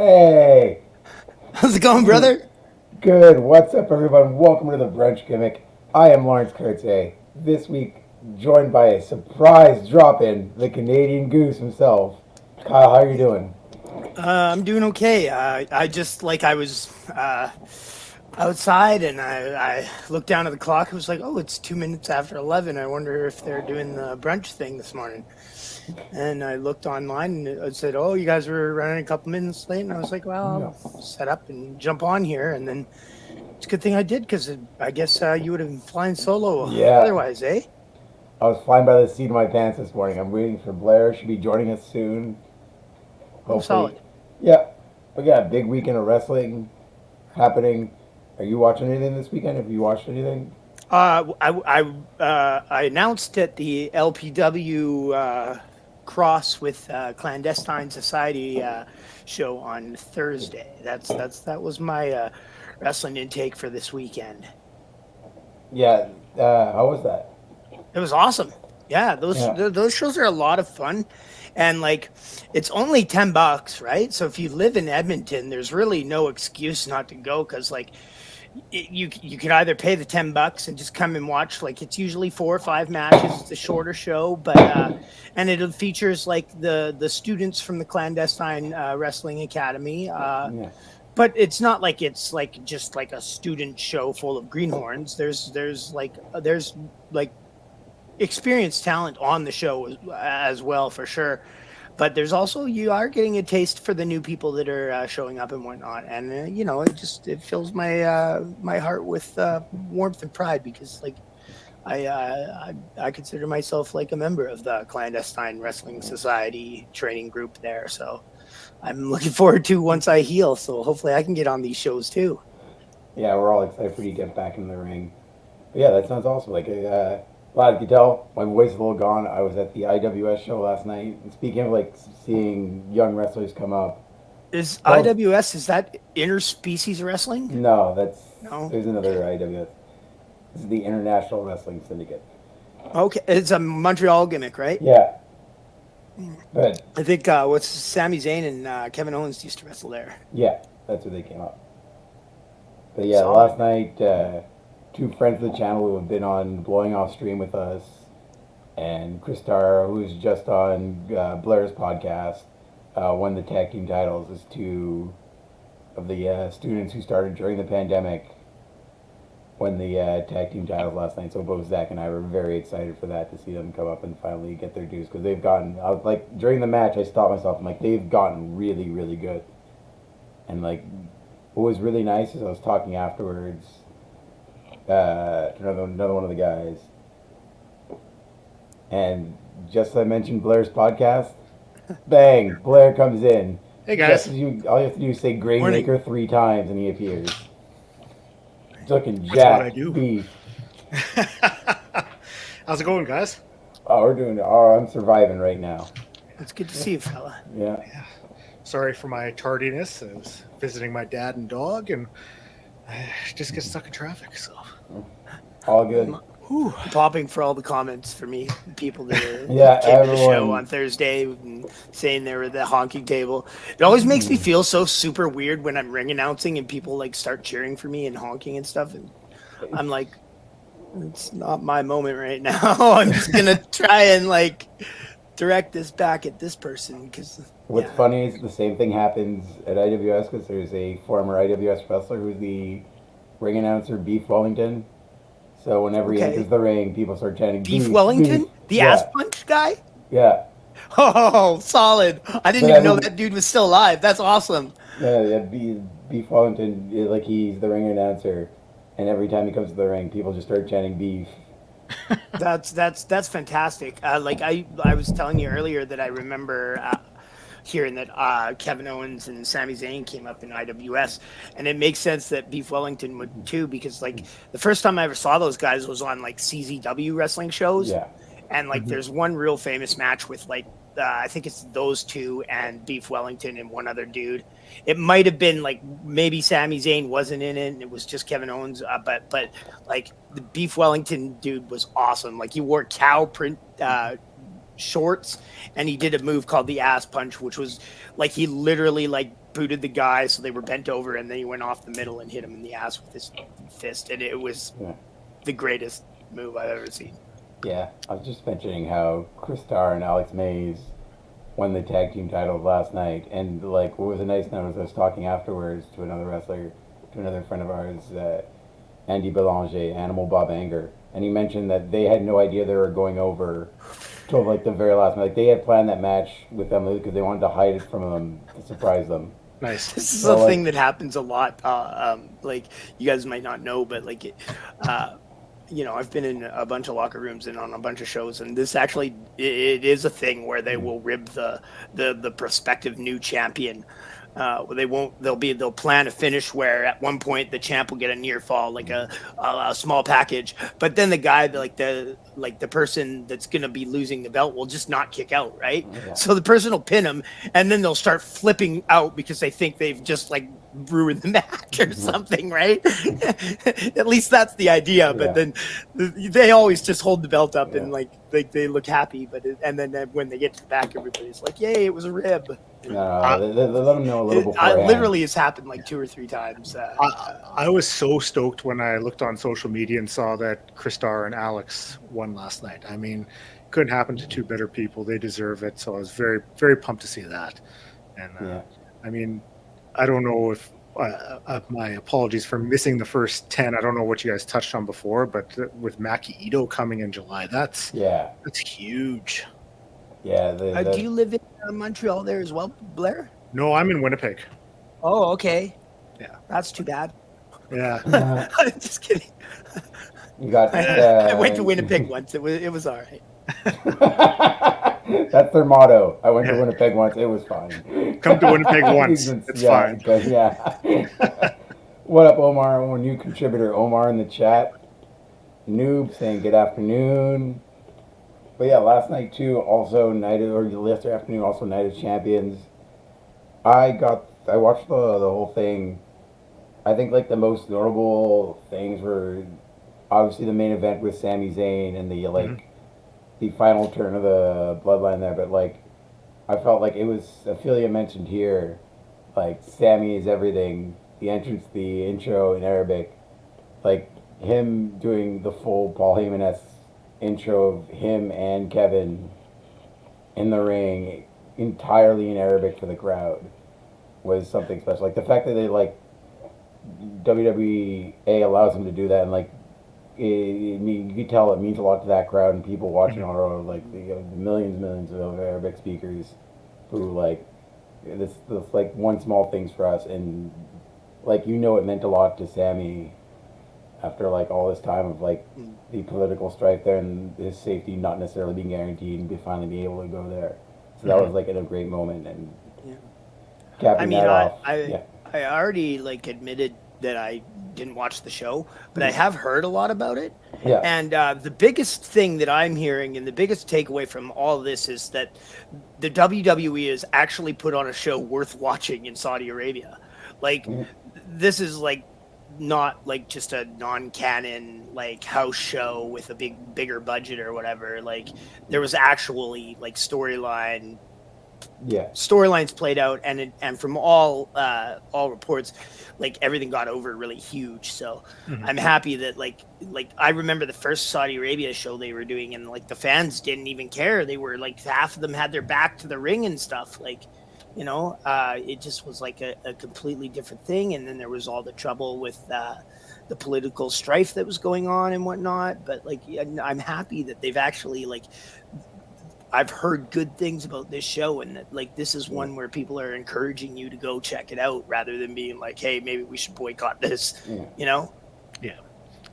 Hey, How's it going, brother? good. What's up, everyone? Welcome to the Brunch Gimmick. I am Lawrence Kurtze. This week, joined by a surprise drop-in, the Canadian Goose himself. Kyle, how are you doing? I'm doing okay. I just I was outside and I looked down at the clock. It was like, oh, it's 2 minutes after 11. I wonder if they're doing the brunch thing this morning. And I looked online and it said, oh, you guys were running a couple minutes late. And I was like, well, No. I'll set up and jump on here. And then it's a good thing I did because I guess you would have been flying solo Yeah, otherwise, eh? I was flying by the seat of my pants this morning. I'm waiting for Blair. She'll be joining us soon. Oh, Hopefully. solid. Yeah. But yeah, big weekend of wrestling happening. Are you watching anything this weekend? Have you watched anything? I announced at the LPW Cross with Clandestine Society show on Thursday. That was my wrestling intake for this weekend. Yeah. How was that? It was awesome. Yeah, Yeah. those shows are a lot of fun, and it's only $10, right? So if you live in Edmonton, there's really no excuse not to go because you can either pay the $10 and just come and watch. Like it's usually 4 or 5 matches. It's a shorter show, but and it features like the students from the clandestine wrestling academy. Yeah. But it's not like it's like just like a student show full of greenhorns. There's like experienced talent on the show as well for sure, but there's also you are getting a taste for the new people that are showing up and whatnot, and it fills my heart with warmth and pride because I consider myself like a member of the clandestine wrestling society training group there, so I'm looking forward to once I heal, so hopefully I can get on these shows too. Yeah, we're all excited for you to get back in the ring. But yeah, that sounds awesome. Glad you can tell my voice is a little gone. I was at the IWS show last night. And speaking of like seeing young wrestlers come up, Is well, IWS, is that interspecies wrestling? no, that's No. there's another Okay. IWS. This is the International Wrestling Syndicate. Okay, it's a Montreal gimmick, right? Yeah, but I think what's Sami Zayn and Kevin Owens used to wrestle there. yeah, that's where they came up. But yeah, Solid. last night, two friends of the channel who have been on Blowing Off Stream with us, and Chris Tara, who's just on Blair's podcast, won the tag team titles as two of the students who started during the pandemic. Won the tag team titles last night. So both Zach and I were very excited for that, to see them come up and finally get their dues, because they've gotten. I was like, during the match, I stopped myself. I'm like, they've gotten really, really good. And like, what was really nice is I was talking afterwards to another one of the guys, and just as I mentioned Blair's podcast, bang, Blair comes in. Hey Just guys. as all you have to do is say Morning. Grainmaker 3 times, and he appears. Looking That's what I jacked do. beef. How's it going, guys? Oh, we're doing. Oh, I'm surviving right now. It's good to see you, fella. Yeah. Yeah. Sorry for my tardiness. I was visiting my dad and dog, and I just get stuck in traffic. So All good. Whew, popping for all the comments for me, people Yeah, that came to the show everyone. on Thursday and saying they were at the honking table. It always makes me feel so super weird when I'm ring announcing and people like start cheering for me and honking and stuff, and I'm like, it's not my moment right now. I'm just gonna try and like direct this back at this person because What's yeah. funny is the same thing happens at IWS, because there's a former IWS wrestler who's the ring announcer, Beef Wellington. So whenever he Okay. enters the ring, people start chanting Beef beef, Wellington, beef. the ass Yeah, punch guy. yeah. Oh, solid! I didn't But even know every that dude was still alive. That's awesome. yeah, Beef Wellington, like he's the ring announcer, and every time he comes to the ring, people just start chanting beef. That's fantastic. I was telling you earlier that I remember hearing that Kevin Owens and Sami Zayn came up in IWS, and it makes sense that Beef Wellington would too, because like the first time I ever saw those guys was on like CZW wrestling shows, Yeah. and like Hmm. there's one real famous match with like I think it's those two and Beef Wellington and one other dude. It might have been like maybe Sami Zayn wasn't in it and it was just Kevin Owens, but like the Beef Wellington dude was awesome. Like he wore cow print shorts and he did a move called the ass punch, which was like he literally like booted the guy, so they were bent over, and then he went off the middle and hit him in the ass with his fist, and it was the greatest move I've ever seen. Yeah, I was just mentioning how Chris Starr and Alex Mays won the tag team titles last night, and like what was a nice note was I was talking afterwards to another wrestler, to another friend of ours, Andy Belanger, Animal Bob Anger, and he mentioned that they had no idea they were going over till like the very last minute. Like they had planned that match with them because they wanted to hide it from them to surprise them. Nice. This is a thing that happens a lot. Like you guys might not know, but like I've been in a bunch of locker rooms and on a bunch of shows, and this actually it is a thing where they will rib the prospective new champion. They'll plan a finish where at one point the champ will get a near fall, like a small package, but then the guy, the person that's going to be losing the belt will just not kick out, right? Yeah. So the person will pin him, and then they'll start flipping out because they think they've just like ruined the match or something, right? At least that's the idea. But then they always just hold the belt up and like they look happy, and then when they get to the back, everybody's like, "Yay, it was a rib." No, they let them know a little beforehand. It literally has happened like 2 or 3 times. I was so stoked when I looked on social media and saw that Chris Starr and Alex won last night. I mean, it couldn't happen to 2 better people. They deserve it. So I was very, very pumped to see that. And I mean, I don't know if my apologies for missing the first 10. I don't know what you guys touched on before, but with Maki Ito coming in July, that's huge. Yeah. Do you live in Montreal there as well, Blair? No, I'm in Winnipeg. Oh, okay. Yeah. That's too bad. Yeah. Just kidding. You got. I went to Winnipeg once. It was all right. That's their motto. I went to Winnipeg once. It was fine. Come to Winnipeg once. It's fine. What up, Omar? Our new contributor, Omar, in the chat. Noob saying good afternoon. But yeah, last night too, also yesterday afternoon, also Night of Champions. I watched the whole thing. I think like the most notable things were obviously the main event with Sami Zayn and the final turn of the bloodline there. But like, I felt like it was Ophelia mentioned here, like Sami is everything. The entrance, the intro in Arabic, like him doing the full Paul Heyman-esque intro of him and Kevin in the ring entirely in Arabic for the crowd was something special. Like the fact that they like WWE allows them to do that, and like you can tell it means a lot to that crowd and people watching on the road, like the millions of Arabic speakers who like this like one small things for us, and like it meant a lot to Sami after like all this time of like the political strife there and his safety not necessarily being guaranteed and finally being able to go there. So that was like a great moment, and capping that off. I already like admitted that I didn't watch the show, but I have heard a lot about it. Yeah. And the biggest thing that I'm hearing and the biggest takeaway from all of this is that the WWE has actually put on a show worth watching in Saudi Arabia. Like this is like not like just a non-canon like house show with a bigger budget or whatever. Like there was actually like storylines played out, and from all reports, like everything got over really huge. So I'm happy that like I remember the first Saudi Arabia show they were doing, and like the fans didn't even care. They were like half of them had their back to the ring and stuff. Like it just was like a completely different thing. And then there was all the trouble with the political strife that was going on and whatnot. But like, I'm happy that they've actually like, I've heard good things about this show, and that like, this is one where people are encouraging you to go check it out rather than being like, hey, maybe we should boycott this, Yeah.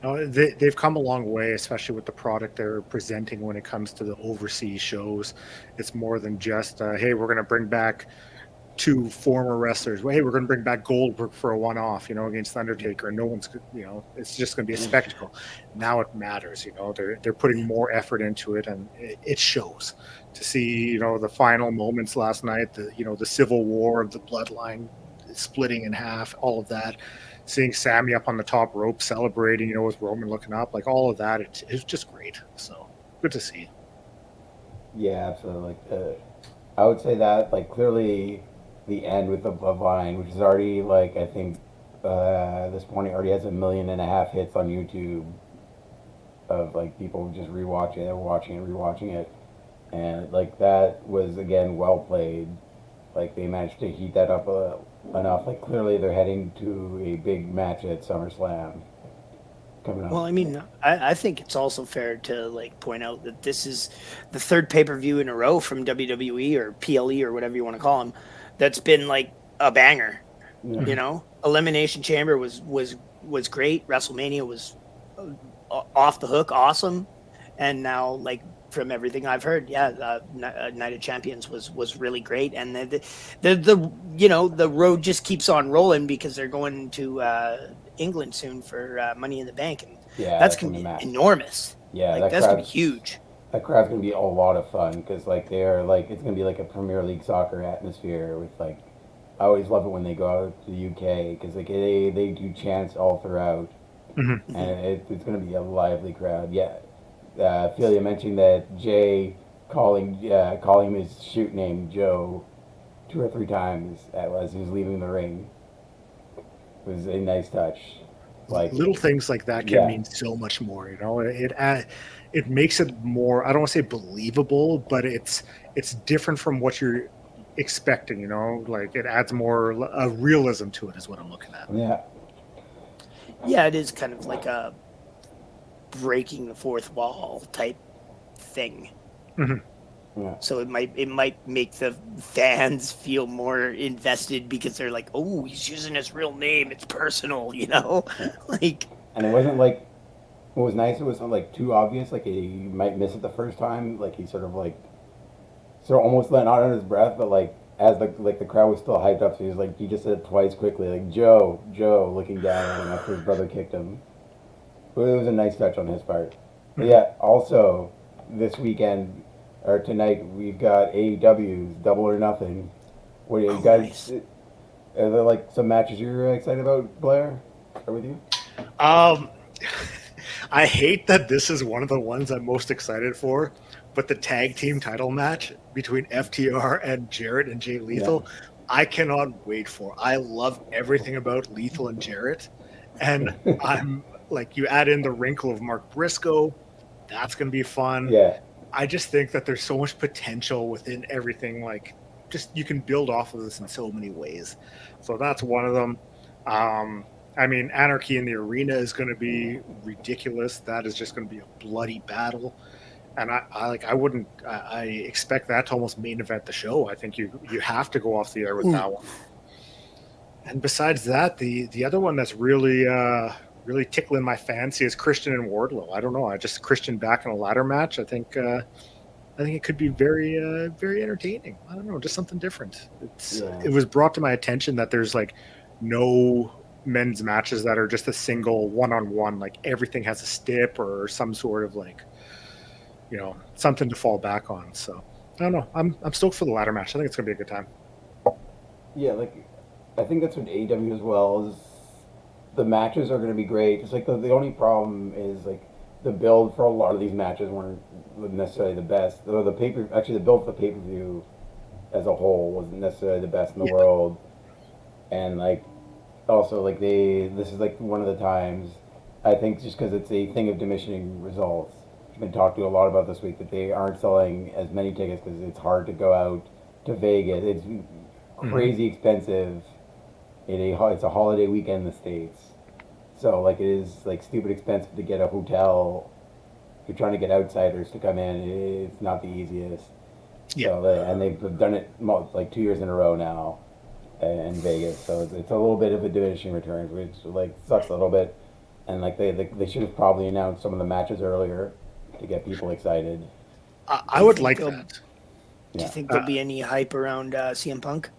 They've come a long way, especially with the product they're presenting when it comes to the overseas shows. It's more than just, hey, we're going to bring back 2 former wrestlers. Well, hey, we're going to bring back Goldberg for a one-off, against The Undertaker. And no one's, it's just going to be a spectacle. Now it matters, they're putting more effort into it, and it shows. To see, the final moments last night, the civil war of the bloodline splitting in half, all of that. Seeing Sami up on the top rope celebrating, with Roman looking up, like all of that, it's just great. So good to see. Yeah, absolutely. I would say that, like, clearly the end with the bloodline, which is already like I think this point it already has 1.5 million hits on YouTube of like people just rewatching it, watching it, rewatching it, and like that was again well played. Like they managed to heat that up enough. Like clearly they're heading to a big match at SummerSlam coming up. Well, I mean, I think it's also fair to like point out that this is the third pay per view in a row from WWE or PLE or whatever you want to call them that's been like a banger. Yeah. You know, Elimination Chamber was great. WrestleMania was off the hook, awesome, and now like from everything I've heard, yeah, Night of Champions was really great, and the you know the road just keeps on rolling because they're going to England soon for Money in the Bank, and Yeah, that's that's gonna gonna be be massive. enormous. Yeah, Like that that's gonna be crowd. huge. That crowd's gonna be a lot of fun because like they're like it's gonna be like a Premier League soccer atmosphere with like I always love it when they go out to the UK because like they do chants all throughout Mhm. and it's gonna be a lively crowd. Yeah, Ophelia mentioned that Jay calling him his shoot name Joe 2 or 3 times as he was leaving the ring was a nice touch. Like Little things like that can yeah, mean so much more. You know, it makes it more. I don't want to say believable, but it's different from what you're expecting. You know, like it adds more a realism to it. Is what I'm looking at. yeah, Yeah, it is kind of like a breaking the fourth wall type thing. Mhm. yeah. So it might make the fans feel more invested because they're like, oh, he's using his real name. It's personal, you know? Yeah. Like, And it wasn't like what was nice. It wasn't like too obvious. Like he might miss it the first time. Like he sort of almost let out on his breath, but like as the crowd was still hyped up, so he was like he just said it twice quickly, like Joe, Joe, looking down at him after his brother kicked him. But it was a nice touch on his part. But Mhm. yeah, also this weekend or tonight we've got AEW's Double or Nothing. What do you oh, guys? nice. Are there like some matches you're excited about, Blair? Start with you. Um, I hate that this is one of the ones I'm most excited for, but the tag team title match between FTR and Jarrett and Jay Yeah. Lethal, I cannot wait for. I love everything about Lethal and Jarrett, and I'm like, you add in the wrinkle of Mark Briscoe, that's going to be fun. Yeah. I just think that there's so much potential within everything. Like, just you can build off of this in so many ways. So that's one of them. Um, I mean, Anarchy in the Arena is going to be ridiculous. That is just going to be a bloody battle, and I wouldn't. I expect that to almost main event the show. I think you have to go off the air with Ooh. that one. And besides that, the other one that's really tickling my fancy is Christian and Wardlow. I don't know. I just Christian back in a ladder match. I think it could be very entertaining. I don't know, just something different. Yeah. It was brought to my attention that there's like no men's matches that are just a single one-on-one. Like everything has a stip or some sort of like something to fall back on. So I don't know. I'm stoked for the ladder match. I think it's gonna be a good time. Yeah, like I think that's what AEW as well is. The matches are going to be great. It's like the only problem is like the build for a lot of these matches weren't necessarily the best. The paper actually the build for the pay per view as a whole wasn't necessarily the best in the Yeah. world, and like also like this is like one of the times I think just because it's a thing of diminishing results. I've been talking to a lot about this week that they aren't selling as many tickets because it's hard to go out to Vegas. It's Hmm. crazy expensive. It's a holiday weekend in the states, so like it is like stupid expensive to get a hotel. If you're trying to get outsiders to come in, it's not the easiest. Yeah. So and they've done it like 2 years in a row now in Vegas. So it's a little bit of a diminishing returns, which like sucks a little bit. And like they should have probably announced some of the matches earlier to get people excited. I Do you would think like there'll that. do you Yeah, think Uh, there'll be any hype around CM Punk?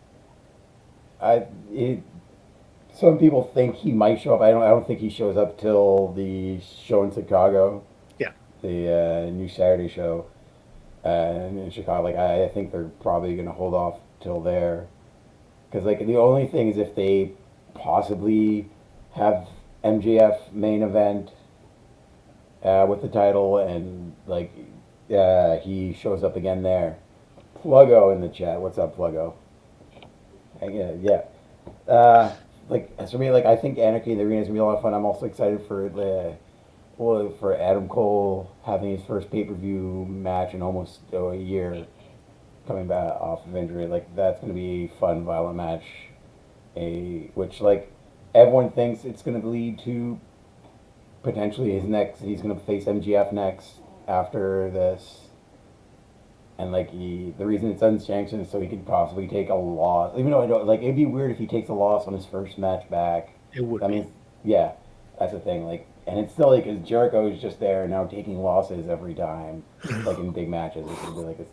I it, some people think he might show up. I don't think he shows up till the show in Chicago, yeah. the new Saturday show in Chicago. Like I think they're probably gonna hold off till there, because like the only thing is if they possibly have MJF main event with the title and like he shows up again there. Pluggo in the chat. What's up, Pluggo? Yeah. Like as for me, like I think Anarchy in the Arena is gonna be a lot of fun. I'm also excited for for Adam Cole having his first pay per view match in almost a year, coming back off of injury. Like that's gonna be a fun, violent match. Which like everyone thinks it's gonna lead to potentially his next. He's gonna face MGF next after this. And like the reason it's unsanctioned is so he could possibly take a loss. Even though I don't like, it'd be weird if he takes a loss on his first match back. It would I be. mean, yeah, that's the thing. Like, and it's still like, because Jericho is just there now taking losses every time, like in big matches. This would be like his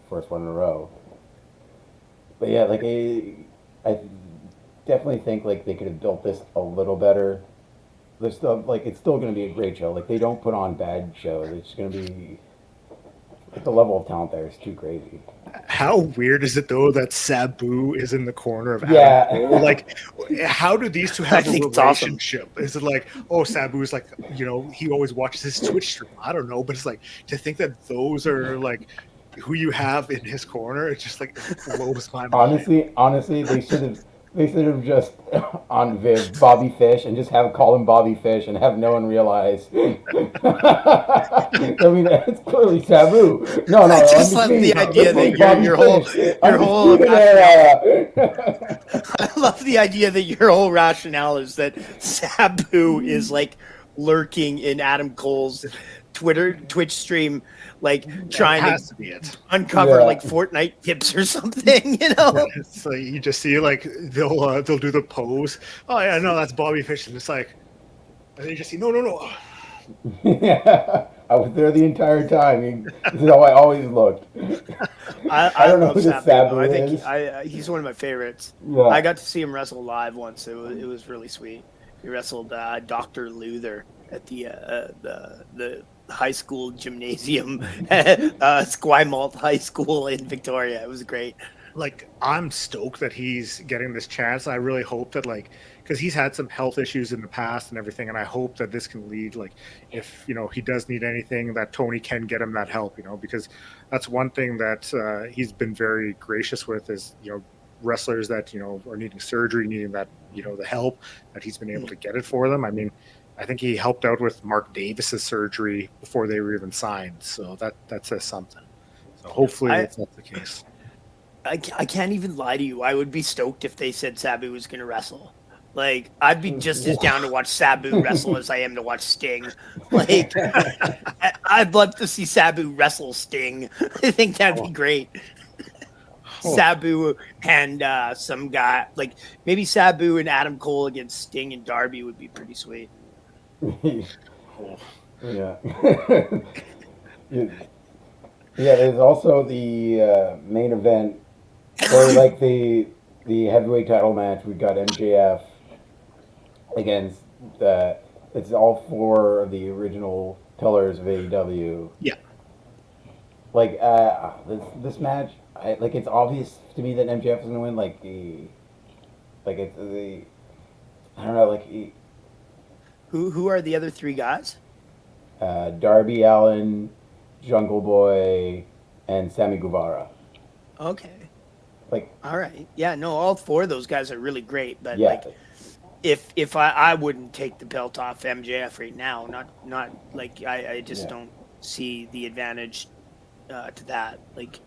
first one in a row. But yeah, like I definitely think like they could have built this a little better. There's still like it's still going to be a great show. Like they don't put on bad shows. It's going to be like the level of talent there is too crazy. How weird is it though that Sabu is in the corner of Adam Yeah. Cole? Like, how do these two have a think it's awesome. relationship? Is it like, oh, Sabu is like, he always watches his Twitch stream? I don't know, but it's like to think that those are like who you have in his corner. It just like it blows my mind. Honestly, they should have just on Viv Bobby Fish and just have call him Bobby Fish and have no one realize. I mean, it's clearly Sabu. No, I just love the idea that your whole I love the idea that your whole rationale is that Sabu is like lurking in Adam Cole's Twitch stream, like trying Has to to be it. uncover like Fortnite tips or something, It's like you just see like they'll do the pose. Oh yeah, no, that's Bobby Fish, and it's like, and you just see no. Yeah, I was there the entire time. This is how I always looked. I don't know love who this Sabu. Sabu I think is. he's one of my favorites. Yeah. I got to see him wrestle live once. It was really sweet. He wrestled Dr. Luther at the high school gymnasium, Esquimalt High School in Victoria. It was great. Like I'm stoked that he's getting this chance. I really hope that like because he's had some health issues in the past and everything, and I hope that this can lead like if he does need anything that Tony can get him that help. Because that's one thing that he's been very gracious with is wrestlers that are needing surgery, needing that the help that he's been able to get it for them. I mean, I think he helped out with Mark Davis's surgery before they were even signed, so that says something. So hopefully that's not the case. I can't even lie to you. I would be stoked if they said Sabu was going to wrestle. Like, I'd be just as down to watch Sabu wrestle as I am to watch Sting. Like, I'd love to see Sabu wrestle Sting. I think that'd be great. Sabu and some guy, like maybe Sabu and Adam Cole against Sting and Darby would be pretty sweet. Yeah. Yeah, there's also the main event, or like the heavyweight title match. We've got MJF against it's all four of the original pillars of AEW. Yeah. Like this match, it's obvious to me that MJF is gonna win. I don't know. Who are the other three guys? Darby Allin, Jungle Boy, and Sammy Guevara. Okay. Like, all right. Yeah, no, all four of those guys are really great, but yeah. like if I wouldn't take the belt off MJF right now, not like I just don't see the advantage to that. Like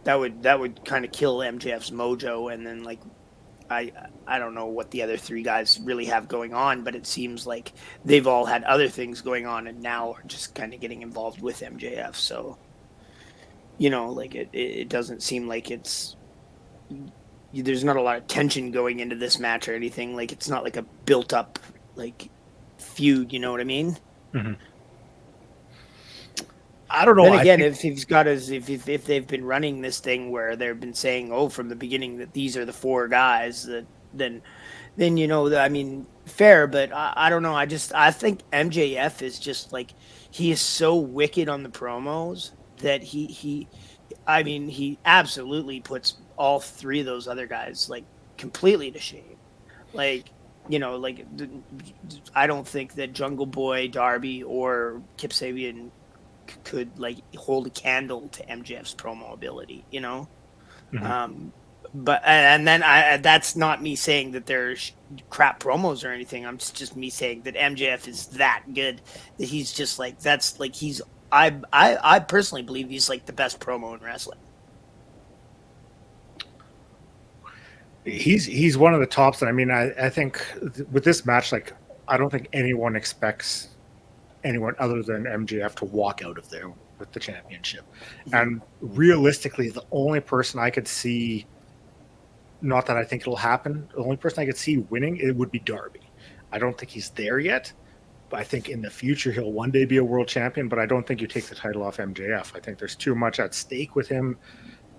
that would kind of kill MJF's mojo, and then like I don't know what the other three guys really have going on, but it seems like they've all had other things going on and now are just kind of getting involved with MJF. So, like it doesn't seem like there's not a lot of tension going into this match or anything. Like it's not like a built up like feud. You know what I mean? Mm-hmm. I don't know. Then again, if they've been running this thing where they've been saying, from the beginning that these are the four guys, then I mean, fair. But I don't know. I think MJF is just like he is so wicked on the promos that he absolutely puts all three of those other guys like completely to shame. Like. I don't think that Jungle Boy, Darby, or Kip Sabian could like hold a candle to MJF's promo ability, Mm-hmm. but and then that's not me saying that there's crap promos or anything. I'm just me saying that MJF is that good that he's just like that's like he's I personally believe he's like the best promo in wrestling. He's one of the tops. And I mean, I think with this match, like, I don't think anyone expects anyone other than MJF to walk out of there with the championship. Mm-hmm. And realistically, the only person I could see, not that I think it'll happen, the only person I could see winning, it would be Darby. I don't think he's there yet, but I think in the future he'll one day be a world champion, but I don't think you take the title off MJF. I think there's too much at stake with him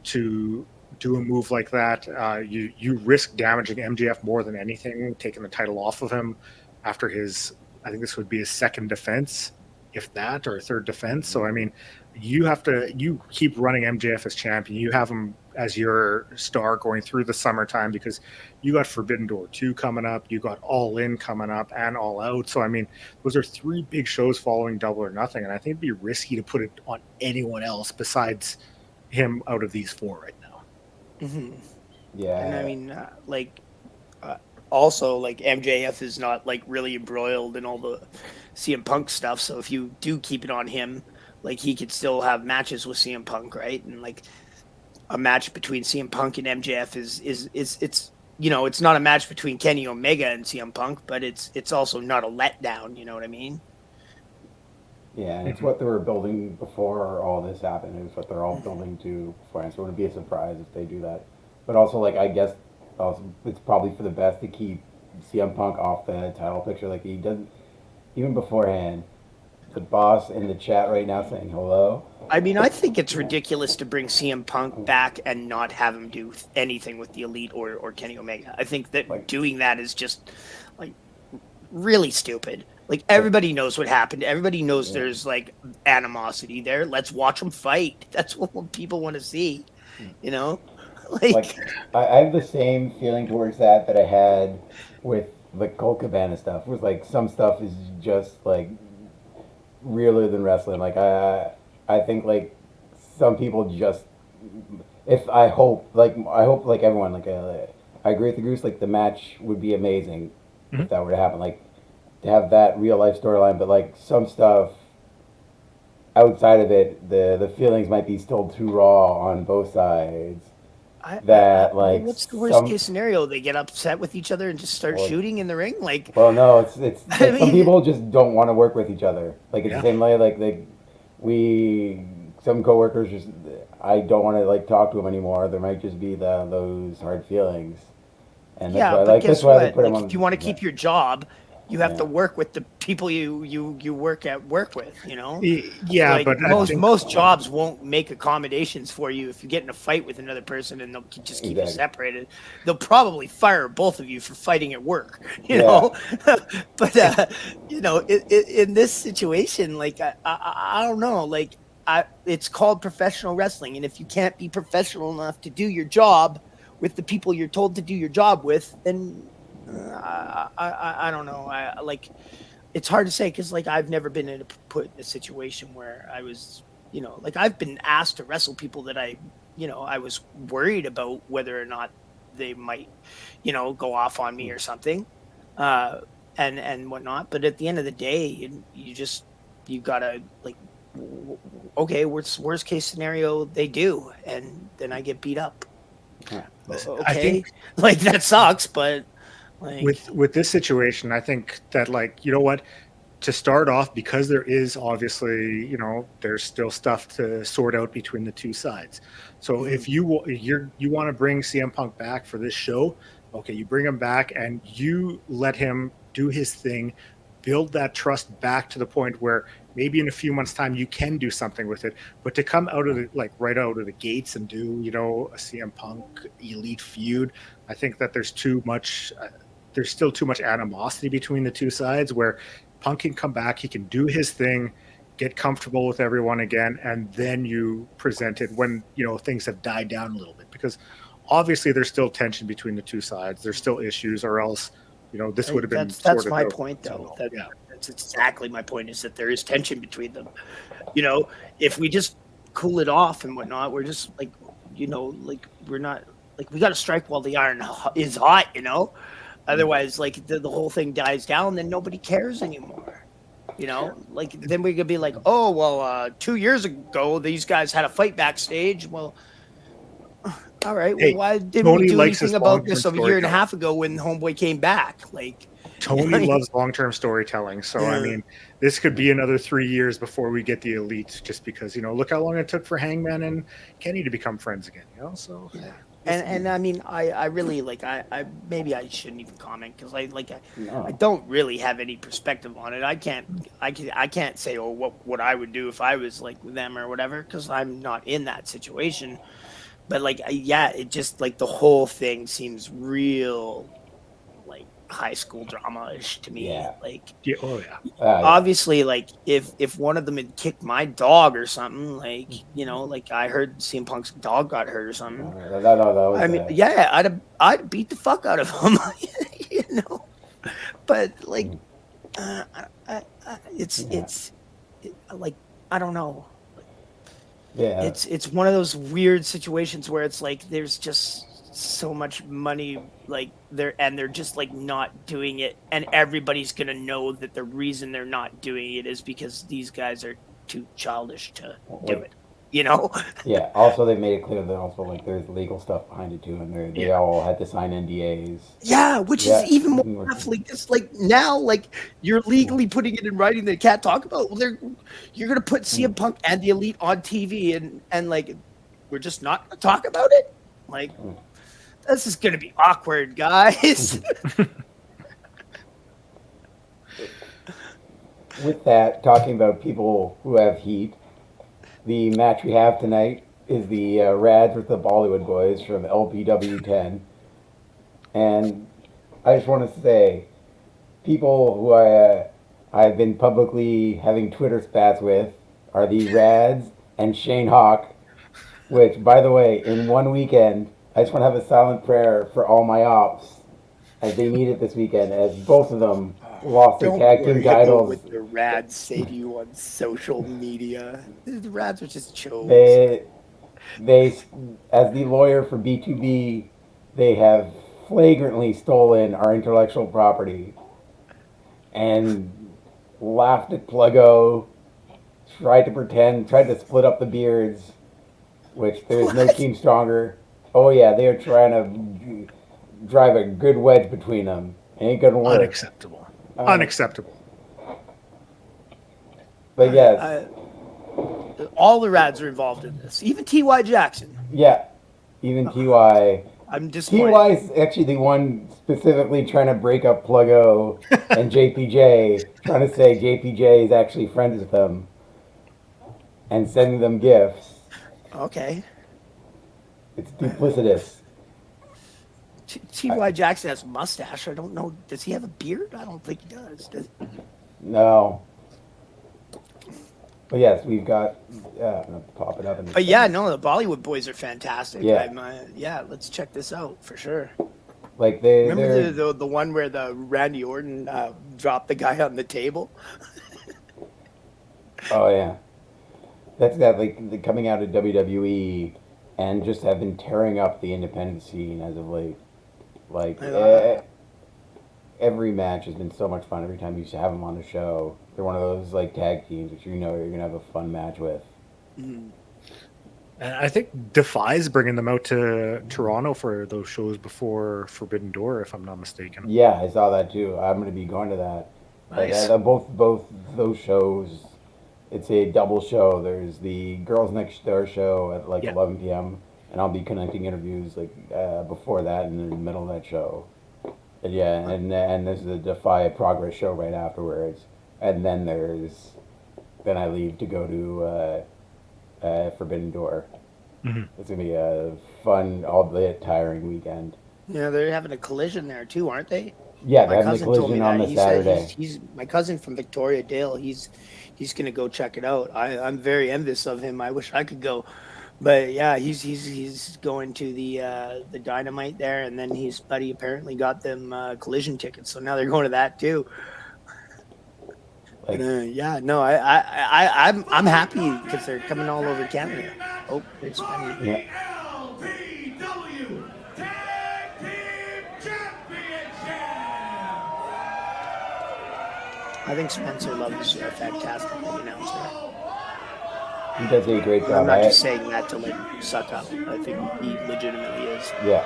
to do a move like that. You risk damaging MJF more than anything, taking the title off of him after his, I think this would be his second defense, if that, or third defense. So, I mean, you keep running MJF as champion. You have him as your star going through the summertime because you got Forbidden Door 2 coming up. You got All In coming up and All Out. So, I mean, those are 3 big shows following Double or Nothing. And I think it'd be risky to put it on anyone else besides him out of these 4 right now. Mm-hmm. Yeah. And I mean, also, like, MJF is not, like, really embroiled in all the CM Punk stuff. So if you do keep it on him, like, he could still have matches with CM Punk, right? And, like, a match between CM Punk and MJF is it's, you know, it's not a match between Kenny Omega and CM Punk, but it's also not a letdown, you know what I mean? Yeah, and it's what they were building before all this happened. It's what they're all building to beforehand. So it wouldn't be a surprise if they do that. But also, like, I guess also it's probably for the best to keep CM Punk off the title picture. Like, he doesn't, even beforehand, the boss in the chat right now saying hello. I mean, I think it's ridiculous to bring CM Punk back and not have him do anything with the Elite or Kenny Omega. I think that like, doing that is just, like, really stupid. Like, everybody knows what happened. Everybody knows there's, like, animosity there. Let's watch them fight. That's what people want to see, you know? Like I have the same feeling towards that I had with the Colt Cabana stuff. It was like some stuff is just, like, realer than wrestling. Like, I think, like, some people just, I hope like everyone, like, I agree with the Goose, like, the match would be amazing if that were to happen. Like, to have that real life storyline, but, like, some stuff outside of it, the feelings might be still too raw on both sides. Like, what's the worst case scenario? They get upset with each other and just start shooting in the ring. Like, well, no, it's like, some people just don't want to work with each other. Like, it's the same way. Like, some coworkers just, I don't want to, like, talk to them anymore. There might just be those hard feelings. And that's why, but like, guess that's why what? they put them like, on. If you want to keep your job, you have to work with the people you work with, you know? Yeah, like, but most jobs won't make accommodations for you if you get in a fight with another person and they'll just keep you separated. They'll probably fire both of you for fighting at work, you know? But, you know, in this situation, like, I don't know, like, it's called professional wrestling. And if you can't be professional enough to do your job with the people you're told to do your job with, then I don't know. Like, it's hard to say because, like, I've never been put in a situation where I was, you know, like, I've been asked to wrestle people that I was worried about whether or not they might, you know, go off on me or something, and whatnot. But at the end of the day, you gotta, like, okay, worst case scenario, they do, and then I get beat up. Okay, I think, like, that sucks, but. Like, with this situation, I think that, like, you know what, to start off, because there is obviously, you know, there's still stuff to sort out between the two sides. So if you want to bring CM Punk back for this show, okay, you bring him back and you let him do his thing, build that trust back to the point where maybe in a few months' time you can do something with it. But to come out of the, like, right out of the gates and do, you know, a CM Punk Elite feud, I think that there's still too much animosity between the two sides, where Punk can come back, he can do his thing, get comfortable with everyone again, and then you present it when, you know, things have died down a little bit, because obviously there's still tension between the two sides. There's still issues, or else, you know, this would have been that's my point, though. That's exactly my point, is that there is tension between them. You know, if we just cool it off and whatnot, we're just, like, you know, like, we're not, Like we got to strike while the iron is hot, you know. Otherwise, like the whole thing dies down, then nobody cares anymore. You know, like then we could be like, oh well, 2 years ago these guys had a fight backstage. Well, all right. Well, Hey, why didn't we Tony do likes his anything about long-term this a year and a storytelling. half ago when Homeboy came back? Like, Tony loves long-term storytelling. So I yeah, mean, this could be another 3 years before we get the Elite, just because look how long it took for Hangman and Kenny to become friends again. So yeah. we'll And I mean, I really like I maybe I shouldn't even comment because I No. don't really have any perspective on it. I can't say what I would do if I was like them or whatever because I'm not in that situation. But like yeah, it just like the whole thing seems real like high school drama-ish to me. Yeah. Like yeah, oh yeah. Yeah. obviously like if one of them had kicked my dog or something, like like I heard CM Punk's dog got hurt or something. That was I mean, yeah, I'd beat the fuck out of him, you know. But like, uh, it's like I don't know. yeah. It's one of those weird situations where it's like there's just so much money like they're just like not doing it, and everybody's gonna know that the reason they're not doing it is because these guys are too childish to do Like, it. You know? yeah. Also, they made it clear that also like there's legal stuff behind it too, and they Yeah. all had to sign NDAs. Yeah, which is Yeah. even more tough. Like it's like now, like you're legally putting it in writing that you can't talk about. Well, you're gonna put CM Punk and the Elite on TV, and like we're just not gonna talk about it. Like this is gonna be awkward, guys. With that, talking about people who have heat, the match we have tonight is the Rads with the Bollywood Boys from LPW 10. And I just want to say, people who I've been publicly having Twitter spats with are the Rads and Shane Hawk, which, by the way, in one weekend, I just want to have a silent prayer for all my ops as they need it this weekend, as both of them lost their Don't tag team worry about titles. what the Rads say to you on social media. The Rads are just chokes. They, as the lawyer for B2B, they have flagrantly stolen our intellectual property and laughed at Pluggo, tried to split up the beards, which there's no What? team stronger. Oh yeah, they are trying to drive a good wedge between them. It ain't gonna work. Unacceptable. Unacceptable. But yes, All the Rads are involved in this. Even T.Y. Jackson. yeah, even TY. I'm disappointed. TY is actually the one specifically trying to break up Pluggo and JPJ, trying to say JPJ is actually friends with them and sending them gifts. Okay. It's duplicitous. T.Y. Jackson has a mustache. I don't know. Does he have a beard? I don't think he does. No. But yes, we've got. I'm gonna pop it up. But yeah, no, the Bollywood Boys are fantastic. Yeah. Yeah, let's check this out for sure. Like Remember they're the one where the Randy Orton dropped the guy on the table? oh yeah, that's that like the coming out of WWE and just have been tearing up the independent scene as of late. Like every match has been so much fun. Every time you have them on the show, they're one of those like tag teams which you're gonna have a fun match with. Mm. And I think Defy's bringing them out to Toronto for those shows before Forbidden Door, if I'm not mistaken. Yeah, I saw that too. I'm gonna be going to that. Nice. Both those shows, it's a double show. There's the Girls Next Door show at like Yeah. 11 p.m. and I'll be connecting interviews like before that and in the middle of that show. And yeah, and there's the Defy Progress show right afterwards, and then I leave to go to Forbidden Door. Mm-hmm. It's gonna be a fun, albeit tiring weekend. Yeah, they're having a collision there too, aren't they? Yeah, My they're having a cousin told me collision on that. the He said Saturday. he's my cousin from Victoria Dale. He's gonna go check it out. I'm very envious of him. I wish I could go, but yeah, he's going to the Dynamite there, and then his buddy apparently got them collision tickets, so now they're going to that too. Like, Yeah, no, I'm happy because they're coming all over Canada. Oh, it's funny. yeah. I think Spencer Love's a fantastic announcer. He does a great And job. I'm not just saying that to like suck up. I think he legitimately is. Yeah.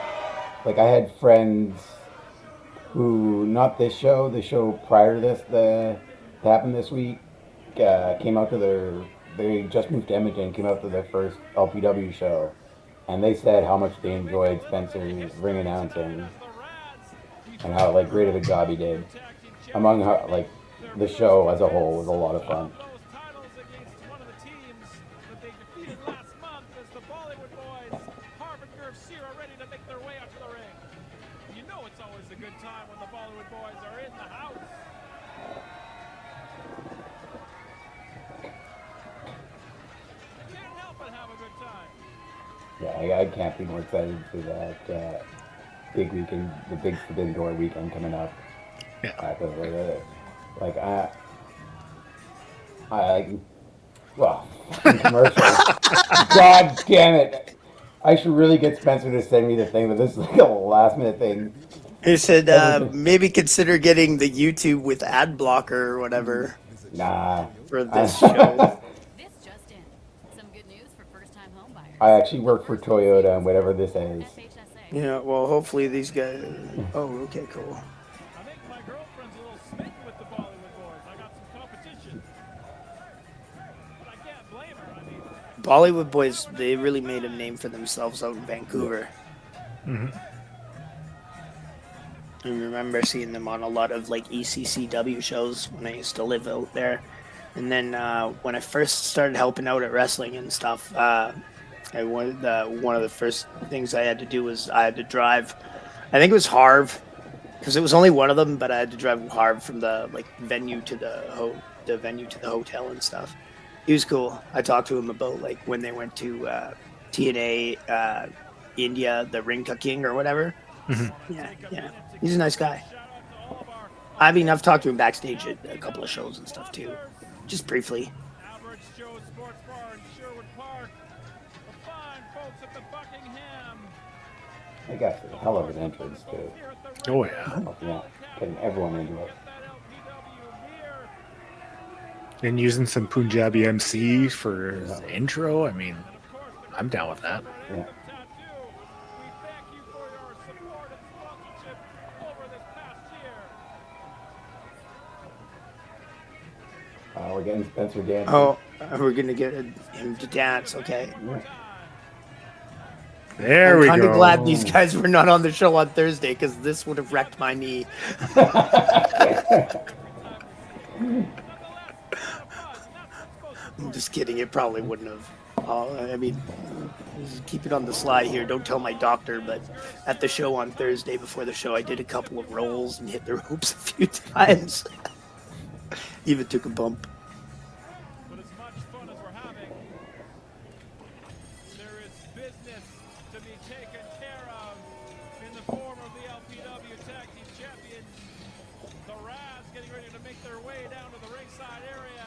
Like I had friends who, not this show, the show prior to this, that happened this week, came out to they just moved to Edmonton, came out to their first LPW show, and they said how much they enjoyed Spencer's ring announcing and how like great of a job he did. Among how, like the show as a whole was a lot of fun. Yeah, I can't be more excited for that big weekend, the big Forbidden Door weekend coming up. Yeah. Like well, commercials. God damn it! I should really get Spencer to send me the thing, but this is like a last minute thing. He said maybe consider getting the YouTube with ad blocker or whatever. Nah. For this show. I actually work for Toyota and whatever this is. Yeah, well, hopefully these guys. Oh, okay, cool. I think my girlfriend's a little smitten with the Bollywood boys. I got some competition. But I can't blame her. I mean, Bollywood boys, they really made a name for themselves out in Vancouver. Mm-hmm. I remember seeing them on a lot of like ECCW shows when I used to live out there. And then when I first started helping out at wrestling and stuff, one of the first things I had to do was I had to drive. I think it was Harv, because it was only one of them, but I had to drive Harv from the like venue to the venue to the hotel and stuff. He was cool. I talked to him about like when they went to TNA India, the Ringka King or whatever. Mm-hmm. Yeah. He's a nice guy. I mean, I've talked to him backstage at a couple of shows and stuff too, just briefly. Albert's Joe's Sports Bar in Sherwood Park. The fine folks at the Buckingham. I got a hell of an entrance too. Oh yeah. Yeah, getting everyone into it. And using some Punjabi MC for his intro. I mean, I'm down with that. Yeah. We're getting Spencer dancing. Oh, we're gonna get him to dance. Okay. Yeah. There we go. I'm kind of glad these guys were not on the show on Thursday because this would have wrecked my knee. I'm just kidding. It probably wouldn't have. I mean, just keep it on the sly here. Don't tell my doctor, but at the show on Thursday before the show, I did a couple of rolls and hit the ropes a few times. Even took a bump. But as much fun as we're having, there is business to be taken care of in the form of the LPW Tag Team Champions. The Raz getting ready to make their way down to the ringside area.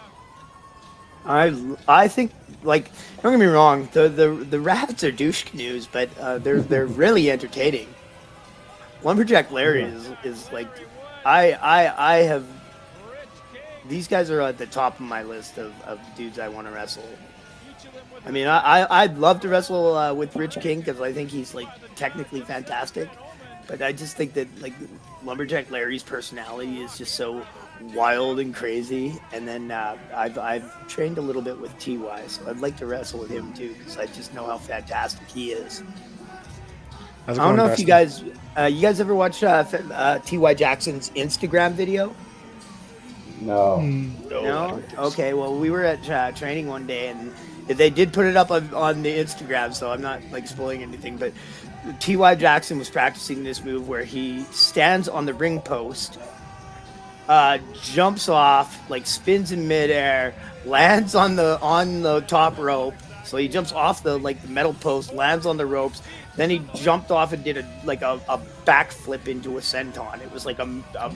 I think, like, don't get me wrong, the Ravs are douche canoes, but they're really entertaining. Lumberjack Larry is like, I have. These guys are at the top of my list of dudes I want to wrestle. I mean, I'd love to wrestle with Rich King because I think he's like technically fantastic, but I just think that like Lumberjack Larry's personality is just so wild and crazy. And then I've trained a little bit with TY, so I'd like to wrestle with him too because I just know how fantastic he is. I don't know if you guys ever watch TY Jackson's Instagram video? No. No? Okay, well, we were at training one day, and they did put it up on the Instagram, so I'm not, like, spoiling anything, but T.Y. Jackson was practicing this move where he stands on the ring post, jumps off, like, spins in midair, lands on the top rope, so he jumps off the metal post, lands on the ropes, then he jumped off and did a backflip into a senton. It was like a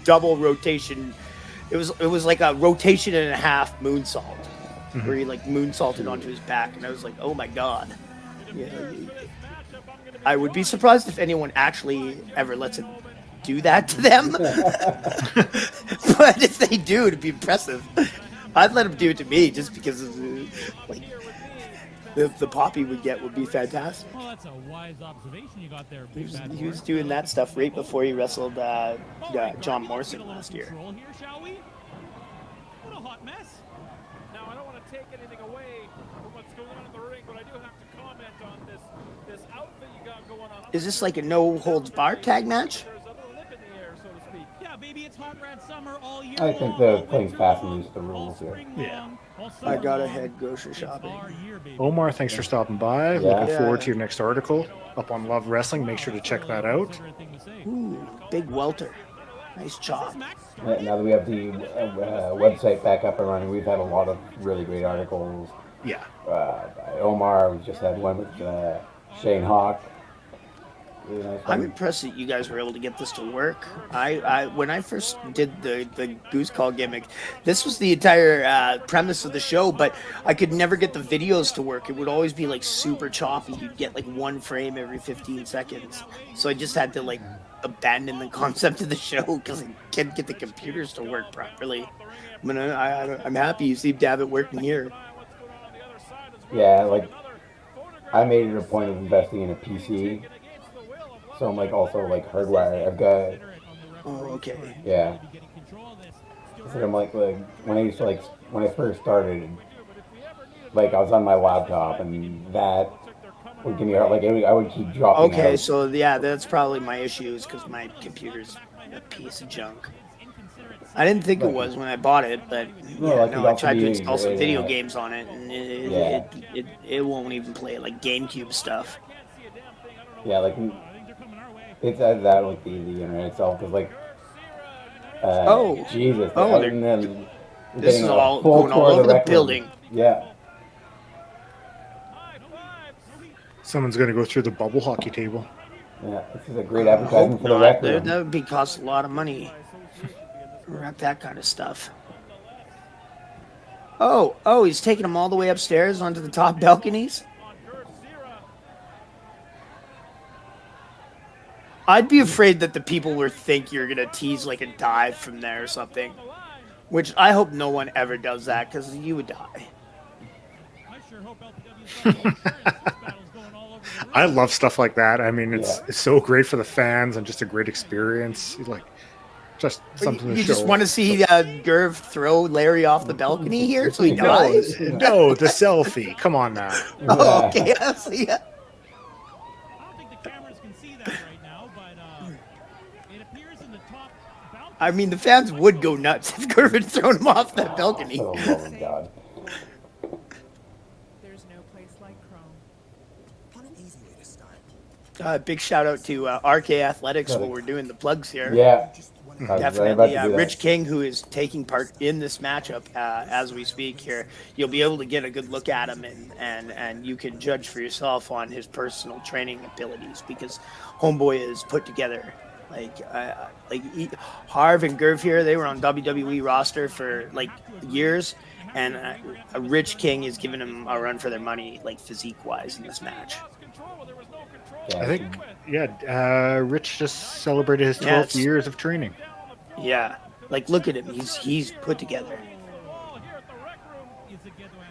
double rotation. It was like a rotation and a half moonsault, where he like moonsaulted onto his back, and I was like, oh my god. Yeah, I would be surprised if anyone actually ever lets do that to them. But if they do, it'd be impressive. I'd let them do it to me just because of like the pop he would get would be fantastic. Well, that's a wise observation you got there. He was doing that stuff right before he wrestled John Morrison last year. Here, shall we? What a hot mess. Now, I don't want to take anything away from what's going on in the ring, but I do have to comment on this outfit you got going on. Is this like a no holds barred tag match? There's a little lip in the air, so to speak. Yeah, baby, it's hot rad summer all year I think long, they're all playing winter fast and long, loose the rules all here. spring Yeah. long, all I summer gotta long. head grocery It's shopping. our year, baby. Omar, thanks for stopping by. Yeah. Looking forward to your next article up on Love Wrestling. Make sure to check that out. Ooh, big welter. Nice chop. Now that we have the website back up and running, we've had a lot of really great articles. Yeah. By Omar, we just had one with Shane Hawk. Really nice I'm one. impressed that you guys were able to get this to work. I when I first did the Goose Call gimmick, this was the entire premise of the show, but I could never get the videos to work. It would always be like super choppy. You'd get like one frame every 15 seconds. So I just had to like abandon the concept of the show because I can't get the computers to work properly. I mean, I'm happy you seem to have it working here. Yeah, like I made it a point of investing in a PC, so I'm like also like hardwired. I've got Oh, okay. yeah. So I'm like when I used to when I first started, like I was on my laptop and that would give me I would keep dropping Okay, out. so yeah, that's probably my issue is because my computer's a piece of junk. I didn't think it was when I bought it, but No, yeah, like no, it I also tried to be install some great, video games on it, and Yeah. it won't even play like GameCube stuff. Yeah, like it's that like the internet itself because like Oh. Jesus, Oh, and then we're This getting is a all full going tour all of over the rec room. building. Yeah. Someone's going to go through the bubble hockey table. Yeah, this is a great I advertisement hope for the not. rec That room. would be cost a lot of money. Wrap that kind of stuff. Oh, he's taking them all the way upstairs onto the top balconies. I'd be afraid that the people would think you're gonna tease like a dive from there or something. Which I hope no one ever does that because you would die. I sure hope LPW's battle's going all over the I love stuff like that. I mean, it's Yeah. it's so great for the fans and just a great experience. Like, just something to You show. just want to see Gerv throw Larry off the balcony here so he No, dies? no, the selfie. Come on now. Oh, okay, I see ya. I don't think the cameras can see that right now, but it appears in the top balcony. I mean, the fans would go nuts if Gerv had thrown him off that balcony. For the love of God. There's no place like Chrome. On an easy way to start. Big shout out to RK Athletics while we're doing the plugs here. Yeah. Just one I was right about Definitely, to do that. Rich King, who is taking part in this matchup as we speak here, you'll be able to get a good look at him, and you can judge for yourself on his personal training abilities because Homeboy is put together. Harv and Gerv here, they were on WWE roster for like years, and Rich King is giving him a run for their money, like physique wise, in this match. Yeah, I think, yeah, Rich just celebrated his 12 it's- years of training. Yeah, like look at him, he's put together. Oh, here at the rec room. Is a good one.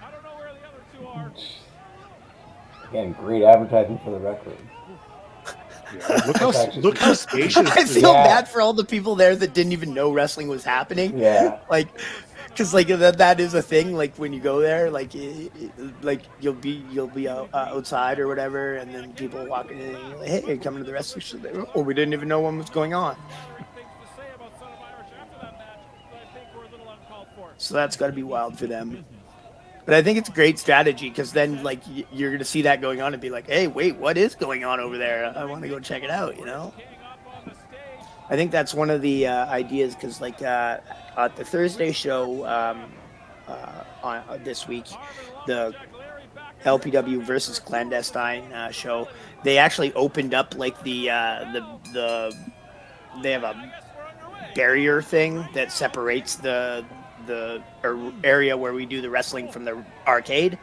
I don't know where the other two are. Again, great advertisement for the rec room. Yeah, actually- look how spacious. I feel Yeah. bad for all the people there that didn't even know wrestling was happening. Yeah. Like, because like that is a thing. Like when you go there, like like you'll be outside or whatever, and then people walking in, and you're like, hey, coming to the wrestling show. Oh, we didn't even know what was going on. Things to say about Son of Irish after that match that I think were a little uncalled for. So that's got to be wild for them. But I think it's a great strategy because then like you're gonna see that going on and be like, hey, wait, what is going on over there? I want to go check it out. You know. I think that's one of the ideas because like at the Thursday show on this week, the LPW versus Clandestine show, they actually opened up like the they have a barrier thing that separates the area where we do the wrestling from the arcade.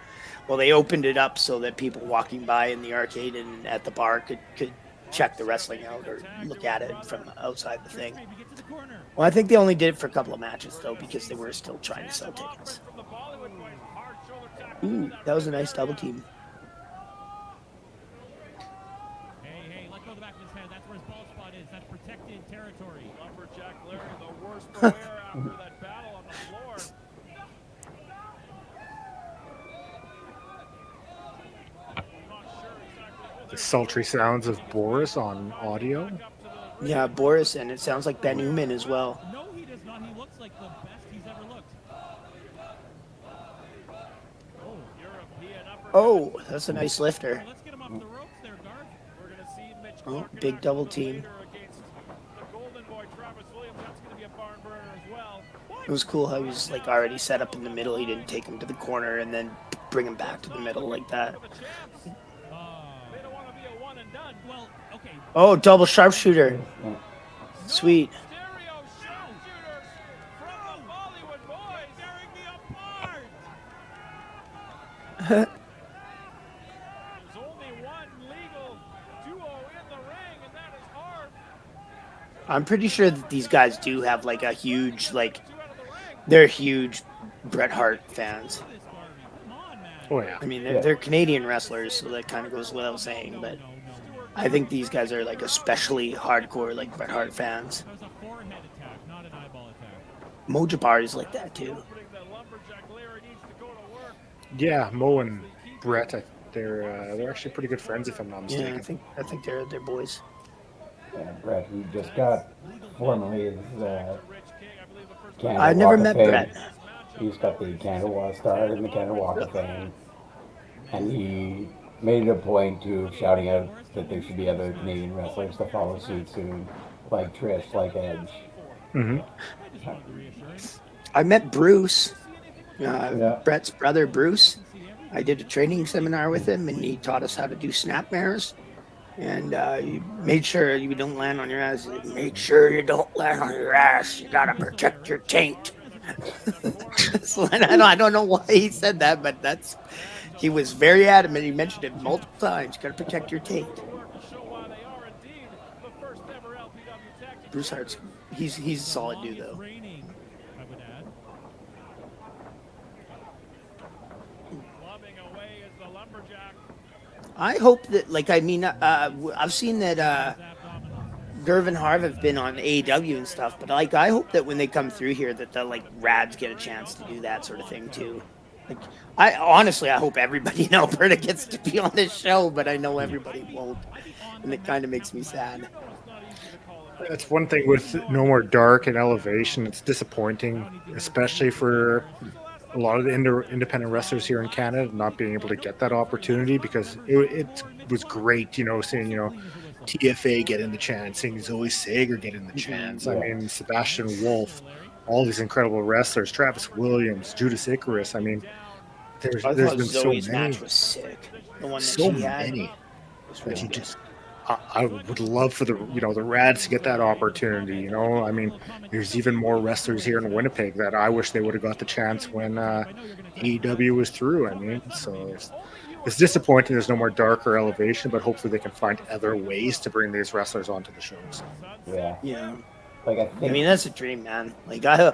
Well, they opened it up so that people walking by in the arcade and at the bar could check the wrestling out or look at it from outside the thing. Well, I think they only did it for a couple of matches though because they were still trying to sell tickets. Ooh, that was a nice double team. Hey, let go of the back of his head. That's where his ball spot is. That's protected territory. Lumberjack Larry, the worst to wear after that battle on the floor. The sultry sounds of Boris on audio. Yeah, Boris, and it sounds like Ben Newman as well. No, he does not. He looks like the best he's ever looked. Oh, that's a nice lifter. Let's get him off the ropes there, Garth. We're going to see Mitch Oh, Clark big double team. against the Golden Boy, Travis Williams. That's going to be a barn burner as well. It was cool how he was like already set up in the middle. He didn't take him to the corner and then bring him back to the middle like that. They don't want to be a one and done. Well, okay. Oh, double sharpshooter. Sweet. Stereo sharpshooters from the Bollywood boys tearing me apart. There's only one legal duo in the ring, and that is Harp. I'm pretty sure that these guys do have like a huge, like, Two out of the ring. they're huge Bret Hart fans. Oh yeah. I mean, they're Canadian wrestlers, so that kind of goes without saying, but I think these guys are like especially hardcore, like Bret Hart fans. That was a forehead attack, not an eyeball attack. Mo Jabari's like that too. That Lumberjack Larry needs to go to work. Yeah, Mo and Brett, they're actually pretty good friends if I'm not Yeah, mistaken. I think they're boys. Brett, who just got formally his Canada I've never Walk of met Fame. Brett. He's got the Canada Walk star in the Canada Walk of Fame, and he made it a point to shouting out that there should be other Canadian wrestlers to follow suit soon, like Trish, like Edge. Mm-hmm. I met Bruce, Yeah. Brett's brother Bruce. I did a training seminar with him, and he taught us how to do snap mares. And he made sure you don't land on your ass. He said, make sure you don't land on your ass. You gotta protect your taint. So, I don't know why he said that, but he was very adamant. He mentioned it multiple times. You gotta protect your taint. Bruce Hart's he's a solid dude though. Raining, I would add. Clubbing away is the Lumberjack. I hope that, like, I mean, I've seen that Gervin Harv have been on AEW and stuff, but like, I hope that when they come through here, that the like Rads get a chance to do that sort of thing too. Like, I hope everybody in Alberta gets to be on this show, but I know everybody won't, and it kind of makes me sad. That's one thing with No More Dark and Elevation. It's disappointing, especially for a lot of the independent wrestlers here in Canada not being able to get that opportunity, because it was great, seeing, TFA getting the chance, seeing Zoe Sager getting the chance. I mean, Sebastian Wolf, all these incredible wrestlers, Travis Williams, Judas Icarus. I mean, there's I been thought so Zoe's many. match was sick. The one that So she had. many was that really you good. just I would love for the Rads to get that opportunity. I mean, there's even more wrestlers here in Winnipeg that I wish they would have got the chance when AEW was through. I mean, so it's disappointing there's no more Dark or Elevation, but hopefully they can find other ways to bring these wrestlers onto the shows. Yeah. Yeah. Like I I think mean, that's a dream, man. Like, I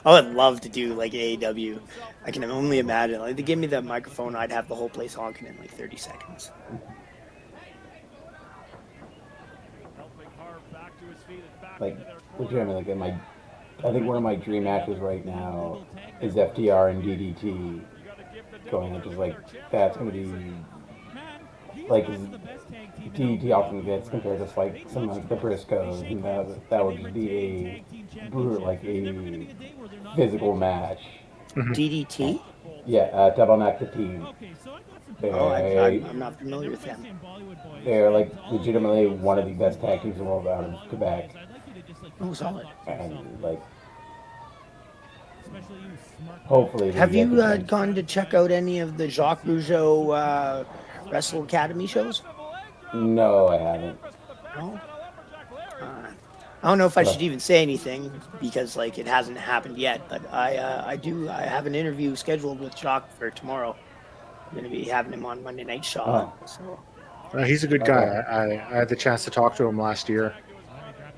would love to do like AEW. I can only imagine. Like, they give me that microphone, I'd have the whole place honking in like 30 seconds. like legitimately like I think one of my dream matches right now is FTR and DDT going, which is like that's gonna be like DDT often gets compared to like some of the Briscoes, and that would just be a brutal, like a physical match. DDT? Yeah, Double Knack the Team. I'm not familiar with them. They're like legitimately one of the best tag teams in the world out of Quebec. Oh, solid. And like, hopefully. Have you gone to check out any of the Jacques Rougeau Wrestle Academy shows? No, I haven't. No. I don't know if I should even say anything because like it hasn't happened yet, but I have an interview scheduled with Jacques for tomorrow. I'm gonna be having him on Monday Night Shaw. So He's a good guy. I had the chance to talk to him last year.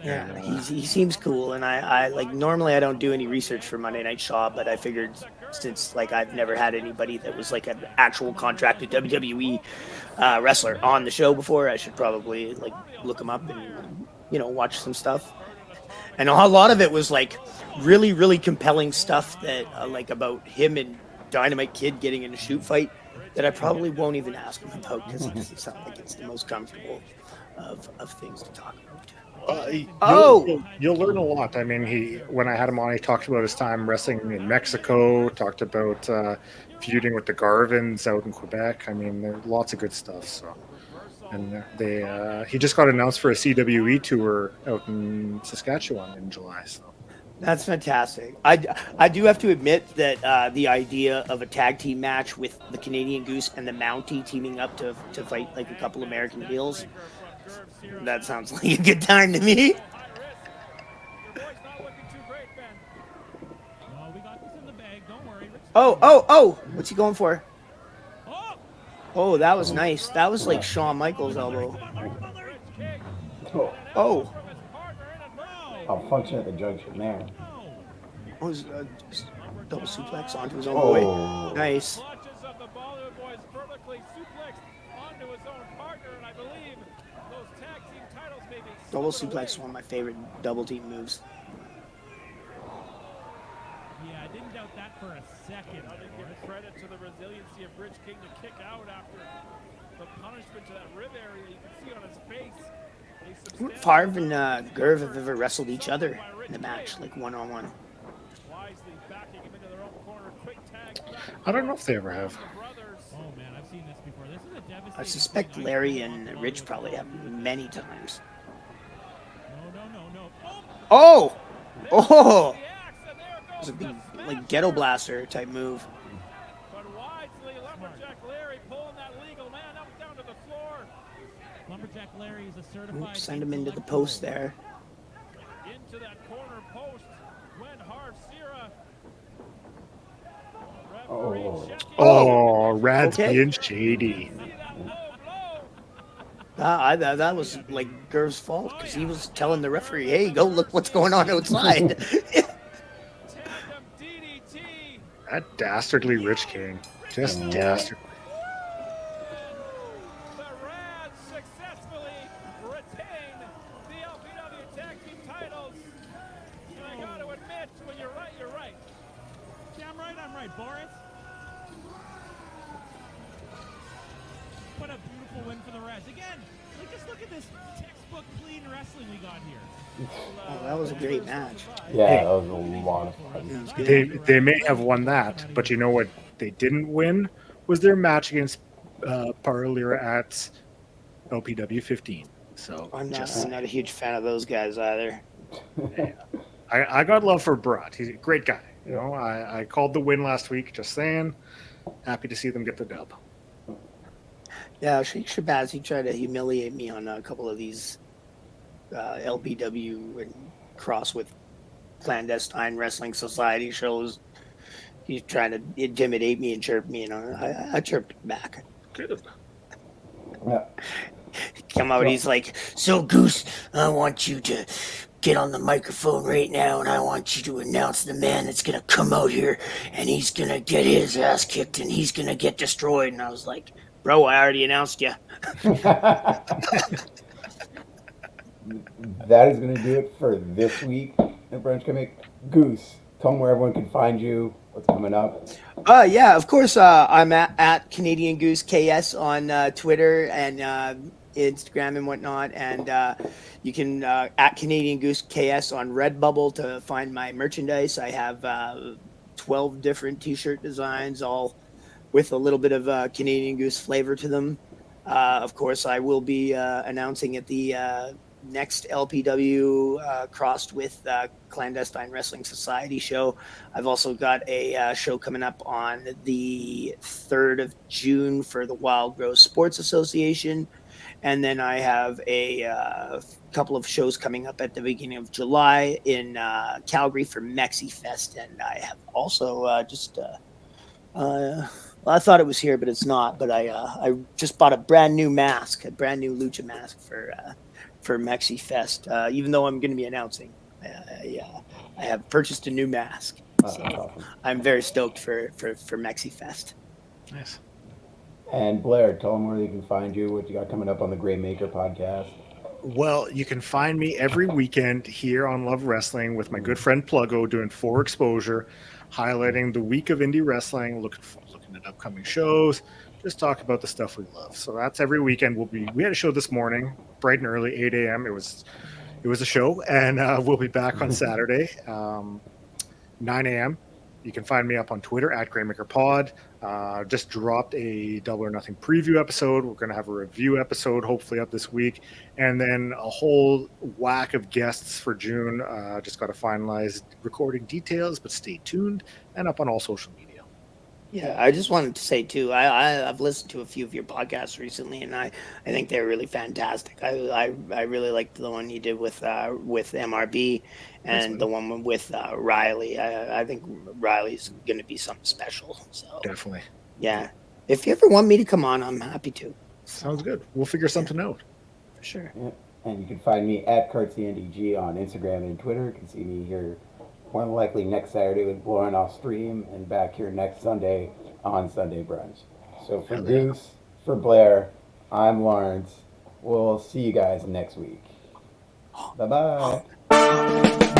Yeah, he seems cool, and I like normally I don't do any research for Monday Night Shaw, but I figured since like I've never had anybody that was like an actual contracted WWE wrestler on the show before, I should probably like look him up and watch some stuff. And a lot of it was like really compelling stuff that like about him and Dynamite Kid getting in a shoot fight that I probably won't even ask him about because it doesn't sound like it's the most comfortable of things to talk about. You'll learn a lot. I mean, when I had him on, he talked about his time wrestling in Mexico, talked about feuding with the Garvins out in Quebec. I mean, there's lots of good stuff. So, and he just got announced for a CWE tour out in Saskatchewan in July. So that's fantastic. I do have to admit that the idea of a tag team match with the Canadian Goose and the Mountie teaming up to fight like a couple American heels, that sounds like a good time to me. Oh, what's he going for? Oh, that was nice. That was like Shawn Michaels' elbow. Oh. I'll function at the junction there. Oh, was double suplex onto his own boy. Nice. Double suplex is one of my favorite double team moves. Yeah, I didn't doubt that for a second. I didn't give credit to the resiliency of Bridge King to kick out after the punishment to that rib area. You can see on his face. Favre and Gerv have ever wrestled each other in a match, like one-on-one. I don't know if they ever have. Oh man, I've seen this before. This is a devastating. I suspect Larry and Rich probably have many times. No. Oh! It was a big, like, ghetto blaster type move. But wisely, Lumberjack Larry pulling that legal man up down to the floor. Lumberjack Larry is a certified. Send him into the post there. Into that corner post went Harv Sierra. Rad's being shady. That was like Gerv's fault because he was telling the referee, "Hey, go look what's going on outside." That dastardly Rich King, just dastardly. The Rads successfully retain the LPW Tag Team titles. And I got to admit, when you're right, you're right. Yeah, I'm right, Boris. What a beautiful win for the Reds. Again, just look at this textbook clean wrestling we got here. Oh, that was a great match. Yeah, that was a lot of fun. They may have won that, but you know what they didn't win was their match against Parlier at LPW 15. So I'm not a huge fan of those guys either. I got love for Brett. He's a great guy. You know, I called the win last week. Just saying, happy to see them get the dub. Yeah, Sheikh Shabazz, he tried to humiliate me on a couple of these LPW and cross with clandestine wrestling society shows. He's trying to intimidate me and chirp me, and I chirped back. Good. Come out, he's like, "So Goose, I want you to get on the microphone right now, and I want you to announce the man that's gonna come out here, and he's gonna get his ass kicked, and he's gonna get destroyed." And I was like, "Bro, I already announced you." That is going to do it for this week at Brunch Gimmick. Goose, tell them where everyone can find you, what's coming up. Yeah, of course. I'm at Canadian Goose KS on Twitter and Instagram and whatnot, and you can at Canadian Goose KS on Redbubble to find my merchandise. I have 12 different T-shirt designs, all with a little bit of Canadian Goose flavor to them. Of course, I will be announcing at the next LPW crossed with Clandestine Wrestling Society show. I've also got a show coming up on the 3rd of June for the Wild Rose Sports Association. And then I have a couple of shows coming up at the beginning of July in Calgary for Mexi Fest. And I have also Well, I thought it was here, but it's not. But I just bought a brand new mask, a brand new lucha mask for Mexi Fest. Even though I'm going to be announcing, I have purchased a new mask. That's So awesome. I'm very stoked for Mexi Fest. Nice. And Blair, tell them where they can find you, what you got coming up on the Great Maker podcast. Well, you can find me every weekend here on Love Wrestling with my good friend Pluggo doing 4 Exposure, highlighting the week of indie wrestling, looking at upcoming shows, just talk about the stuff we love. So that's every weekend. We had a show this morning, bright and early, 8 a.m. It was a show, and we'll be back on Saturday, 9 a.m. You can find me up on Twitter at GrayMakerPod. Just dropped a Double or Nothing preview episode. We're going to have a review episode, hopefully up this week. And then a whole whack of guests for June. Just got to finalize recording details, but stay tuned and up on all social media. Yeah, I just wanted to say too, I've listened to a few of your podcasts recently, and I think they're really fantastic. I really liked the one you did with MRB and the one with Riley. I think Riley's going to be something special. So Definitely. yeah, if you ever want me to come on, I'm happy to. Sounds good. We'll figure something out. For sure. Yeah. And you can find me at CartCNDG on Instagram and Twitter. You can see me here more than likely next Saturday with Blowing Off Stream, and back here next Sunday on Sunday Brunch. So for Goose, for Blair, I'm Lawrence. We'll see you guys next week. Bye-bye.